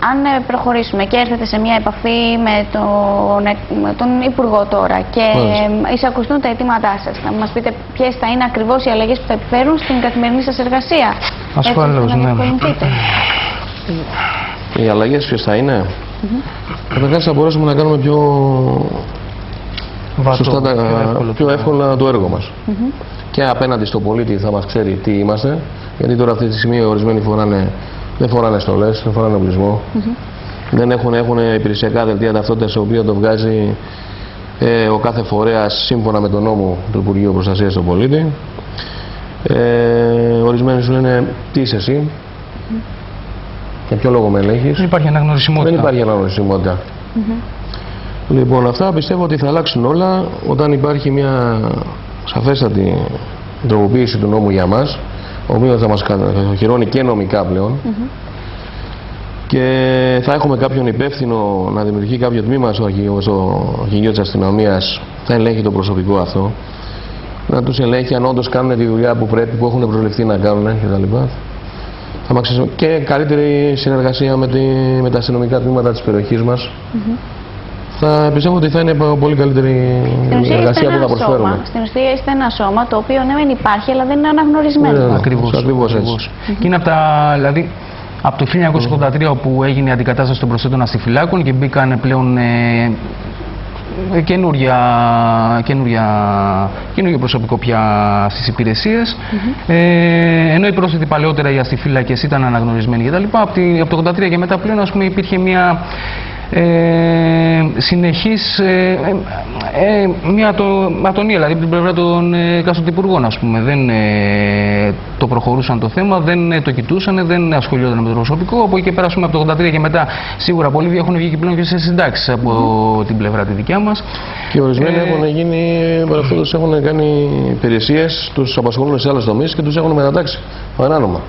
Αν προχωρήσουμε και έρθετε σε μια επαφή με τον Υπουργό τώρα και εισακουστούν τα αιτήματά σας, να μας πείτε ποιες θα είναι ακριβώς οι αλλαγές που θα επιφέρουν στην καθημερινή σας εργασία. Ασφαλώς, ναι. Οι αλλαγές ποιες θα είναι? Καταρχάς θα μπορέσουμε να κάνουμε πιο εύκολα το έργο μας. Και απέναντι στο πολίτη θα μας ξέρει τι είμαστε, γιατί τώρα αυτή τη στιγμή ορισμένοι δεν φοράνε στολές, δεν φοράνε οπλισμό. Δεν έχουν υπηρεσιακά δελτία ταυτότητας, τα οποία το βγάζει ο κάθε φορέας σύμφωνα με τον νόμο του Υπουργείου Προστασίας του Πολίτη. Ορισμένοι σου λένε τι είσαι εσύ, για ποιο λόγο με ελέγχεις. Δεν υπάρχει αναγνωρισιμότητα. Δεν υπάρχει αναγνωρισιμότητα. Λοιπόν, αυτά πιστεύω ότι θα αλλάξουν όλα όταν υπάρχει μια σαφέστατη τροποποίηση του νόμου για μας, ο οποίος θα μας κατοχυρώνει και νομικά πλέον, και θα έχουμε κάποιον υπεύθυνο να δημιουργεί κάποιο τμήμα στο αρχηγείο της αστυνομίας, θα ελέγχει το προσωπικό αυτό, να τους ελέγχει αν όντως κάνουν τη δουλειά που πρέπει, που έχουν προσληφθεί να κάνουν κτλ. Και καλύτερη συνεργασία με τα αστυνομικά τμήματα της περιοχής μας. Θα πιστεύω ότι θα είναι πολύ καλύτερη η εργασία που θα προσφέρουμε. Στην ουσία είστε ένα σώμα το οποίο ναι μεν υπάρχει, αλλά δεν είναι αναγνωρισμένο. Ακριβώς έτσι. Και είναι δηλαδή, από το 1983 όπου έγινε η αντικατάσταση των προσθέτων αστιφυλάκων και μπήκαν πλέον καινούργιο προσωπικό πια στις υπηρεσίες. Ενώ οι πρόσθετοι παλαιότερα οι αστιφύλακες ήταν αναγνωρισμένοι κτλ. Από το 1983 και μετά πλέον υπήρχε μια συνεχής μια ατονία, δηλαδή από την πλευρά των εκάστοτε υπουργών, δεν το προχωρούσαν το θέμα, δεν το κοιτούσαν, δεν ασχολιόταν με το προσωπικό. Από εκεί και πέρα, από το 1983 και μετά, σίγουρα πολλοί έχουν βγει και πλέον και σε συντάξεις από την πλευρά τη δικιά μας. Και ορισμένοι έχουν κάνει υπηρεσίες, τους απασχολούν σε άλλες τομείς και τους έχουν μετατάξει παράνομα.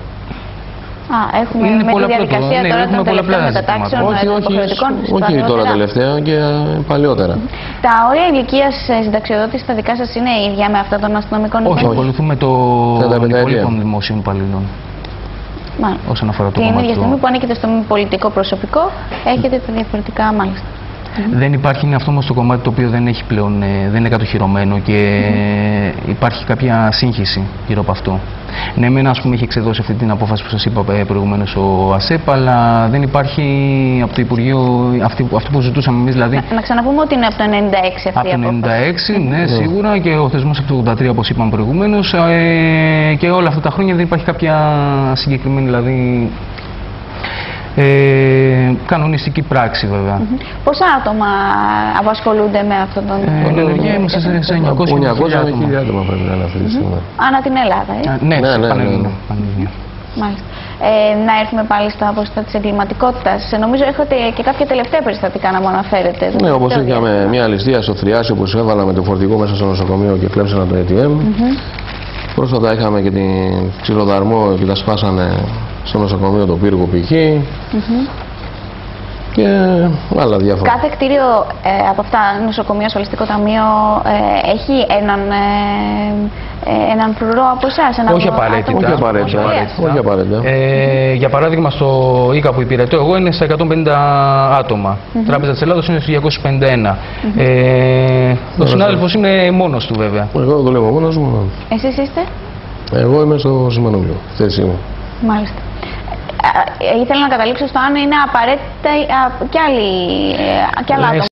Έχουμε με τη διαδικασία τώρα των τελευταίων μετατάξεων υποχρεωτικών. Όχι τώρα τελευταία, και παλαιότερα. Τα όρια ηλικίας συνταξιοδότησης στα δικά σας είναι ίδια με αυτά των αστυνομικών υπαλλήλων? Όχι, ακολουθούμε το υπόλοιπων δημοσίων υπαλλήλων. Όσον αφορά το κομμάτι. Την ίδια στιγμή που ανήκετε στο πολιτικό προσωπικό, έχετε τα διαφορετικά μάλιστα. Δεν υπάρχει, είναι αυτό όμως το κομμάτι το οποίο δεν έχει πλέον, δεν είναι κατοχυρωμένο και υπάρχει κάποια σύγχυση γύρω από αυτό. Ναι, εμένα έχει εξεδώσει αυτή την απόφαση που σας είπα προηγουμένως ο ΑΣΕΠ, αλλά δεν υπάρχει από το Υπουργείο αυτό που ζητούσαμε εμείς. Δηλαδή, να ξαναπούμε ότι είναι από το 1996 αυτή η απόφαση. Από το 1996, ναι, σίγουρα, και ο θεσμός από το 1983 όπως είπαμε προηγουμένως, και όλα αυτά τα χρόνια δεν υπάρχει κάποια συγκεκριμένη, δηλαδή, κανονιστική πράξη βέβαια. Πόσα άτομα απασχολούνται με αυτόν τον ενεργεία? Είμαστε σε 900 άτομα πρέπει να είναι αυτή τη στιγμή. Ανά την Ελλάδα, ναι, Πανελλήνια. Μάλιστα. Να έρθουμε πάλι στα ποσοστά της εγκληματικότητας. Νομίζω έχετε και κάποια τελευταία περιστατικά να μου αναφέρετε. Ναι, όπως είχαμε μια ληστεία στο Θριάσιο που σου έβαλα με το φορτηγό μέσα στο νοσοκομείο και κλέψανε το ATM. Πρόσφατα είχαμε και την ξυλοδαρμό και τα σπάσανε στο νοσοκομείο το Πύργο π.χ. Και άλλα διάφορα. Κάθε κτίριο από αυτά, νοσοκομείο, ασφαλιστικό ταμείο, έχει έναν φρουρό από εσάς? Όχι απαραίτητα. Όχι απαραίτητα. Για παράδειγμα, στο ΙΚΑ που υπηρετώ εγώ είναι στα 150 άτομα. Τράπεζα της Ελλάδος είναι στους 251. Ο συνάδελφος είναι μόνος του βέβαια. Εγώ δουλεύω μόνος μου. Εσείς είστε? Εγώ είμαι στο Σιμανούλιο, θέση μου. Μάλιστα. Ήθελα να καταλήξω στο αν είναι απαραίτητα κι άλλα άτομα.